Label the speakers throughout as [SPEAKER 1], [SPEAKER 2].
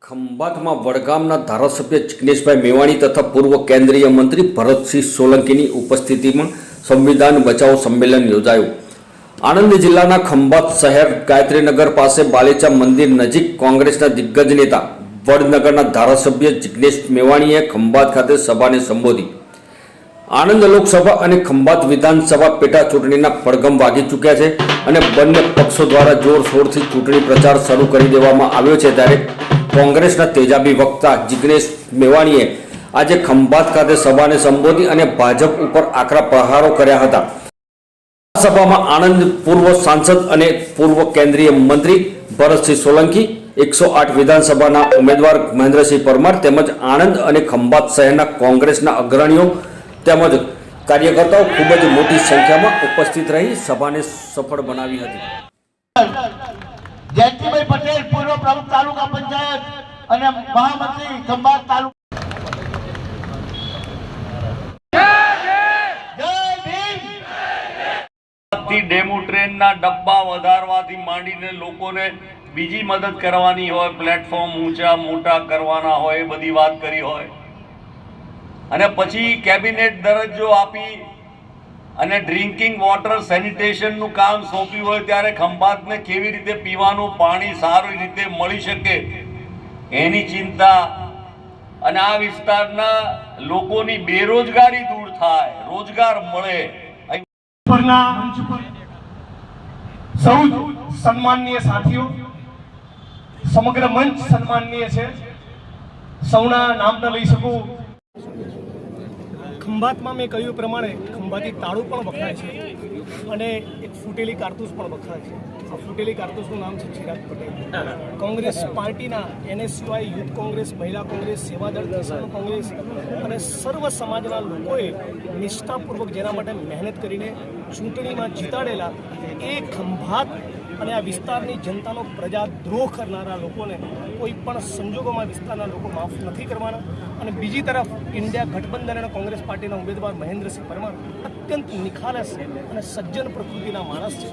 [SPEAKER 1] ખંભાતમાં વડગામના ધારાસભ્ય જિગ્નેશભાઈ મેવાણી તથા પૂર્વ કેન્દ્રીય મંત્રી ભરતસિંહ સોલંકીની ઉપસ્થિતિમાં સંવિધાન બચાવો સંમેલન યોજાયું। આણંદ જિલ્લાના ખંભાત શહેર ગાયત્રીનગર પાસે બાલેચા મંદિર નજીક કોંગ્રેસના દિગ્ગજ નેતા વડનગરના ધારાસભ્ય જિગ્નેશ મેવાણીએ ખંભાત ખાતે સભાને સંબોધી। આણંદ લોકસભા અને ખંભાત વિધાનસભા પેટા ચૂંટણીના પડઘમ વાગી ચૂક્યા છે અને બંને પક્ષો દ્વારા જોરશોરથી ચૂંટણી પ્રચાર શરૂ કરી દેવામાં આવ્યો છે। ત્યારે કોંગ્રેસના તેજાબી વક્તા જિગ્નેશ મેવાણીએ આજે ખંભાત ખાતે સભાને સંબોધી અને ભાજપ ઉપર આકરા પ્રહારો કર્યા હતા। સભામાં આણંદ પૂર્વ સાંસદ અને પૂર્વ કેન્દ્રીય મંત્રી ભરતસિંહ સોલંકી, 108 વિધાનસભાના ઉમેદવાર મહેન્દ્રસિંહ પરમાર તેમજ આણંદ અને ખંભાત શહેરના કોંગ્રેસના અગ્રણીઓ તેમજ કાર્યકર્તાઓ ખૂબ જ મોટી સંખ્યામાં ઉપસ્થિત રહી સભાને સફળ બનાવી હતી।
[SPEAKER 2] જયંતિભાઈ પટેલ પૂર્વ પ્રમુખ તાલુકા પંચાયત અને મહામંત્રી ખંભાત તાલુકા
[SPEAKER 3] ડેમો ટ્રેનના ડબ્બા વધારવાથી માંડીને લોકોને બીજી મદદ કરવાની હોય, પ્લેટફોર્મ ઊંચા મોટા કરવાના હોય, એ બધી વાત કરી હોય અને પછી કેબિનેટ દરજ્જો આપી અને ડ્રિંકિંગ વોટર સેનિટેશનનું કામ સોંપ્યું હોય ત્યારે ખંભાતને કેવી રીતે પીવાનું પાણી સારી રીતે મળી શકે એની ચિંતા અને આ વિસ્તારના લોકોની બેરોજગારી દૂર થાય, રોજગાર મળે।
[SPEAKER 4] સૌ સન્માનનીય સાથીઓ, સમગ્ર મંચ સન્માનનીય છે, સૌના નામ ન લઈ શકું। ખંભાતમાં મેં કહ્યું પ્રમાણે ખંભાતી તાળું પણ વખણાય છે અને એક ફૂટેલી કારતૂસ પણ વખણાય છે। આ ફૂટેલી કારતૂસનું નામ છે ચિરાગ પટેલ। કોંગ્રેસ પાર્ટીના NSUI, યુથ કોંગ્રેસ, મહિલા કોંગ્રેસ, સેવાદળ, કિસાન કોંગ્રેસ અને સર્વ સમાજના લોકોએ નિષ્ઠાપૂર્વક જેના માટે મહેનત કરીને ચૂંટણીમાં જીતાડેલા એ ખંભાત અને આ વિસ્તારની જનતાનો પ્રજાદ્રોહ કરનારા લોકોને કોઈ પણ સંજોગોમાં વિસ્તારના લોકો માફ નથી કરવાના। અને બીજી તરફ ઇન્ડિયા ગઠબંધન અને કોંગ્રેસ પાર્ટીના ઉમેદવાર મહેન્દ્રસિંહ પરમાર અત્યંત નિખાલસ અને સજ્જન પ્રકૃતિના માણસ છે।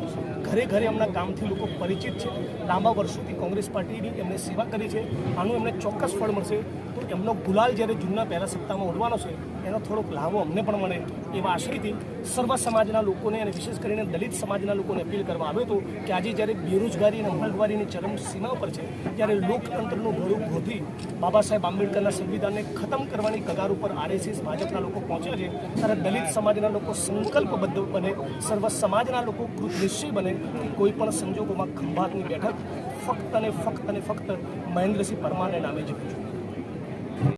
[SPEAKER 4] ઘરે ઘરે એમના કામથી લોકો પરિચિત છે, લાંબા વર્ષોથી કોંગ્રેસ પાર્ટીની એમને સેવા કરી છે। આનું એમને ચોક્કસ ફળ મળશે। તો એમનો ગુલાલ જ્યારે જૂનના પહેલા સપ્તાહમાં ઉડવાનો છે એનો થોડોક લાભો અમને પણ મળે એવા આશયથી સર્વ સમાજના લોકોને અને વિશેષ કરીને દલિત સમાજના લોકોને અપીલ કરવા આવ્યો હતો કે આજે જ્યારે બેરોજગારી અને મોંઘવારીની ચરમ સીમા પર છે ત્યારે લોકતંત્રનું ગળું ગોધી બાબા સાહેબ આંબેડકરના સંવિધાનને ખતમ કરવાની કગાર ઉપર RSS ભાજપના લોકો પહોંચ્યા છે ત્યારે દલિત સમાજના લોકો સંકલ્પબદ્ધ બને, સર્વ સમાજના લોકો કૃતનિશ્ચય બને કે કોઈ પણ સંજોગોમાં ખંભાતની બેઠક ફક્ત અને ફક્ત મહેન્દ્રસિંહ પરમારને નામે જ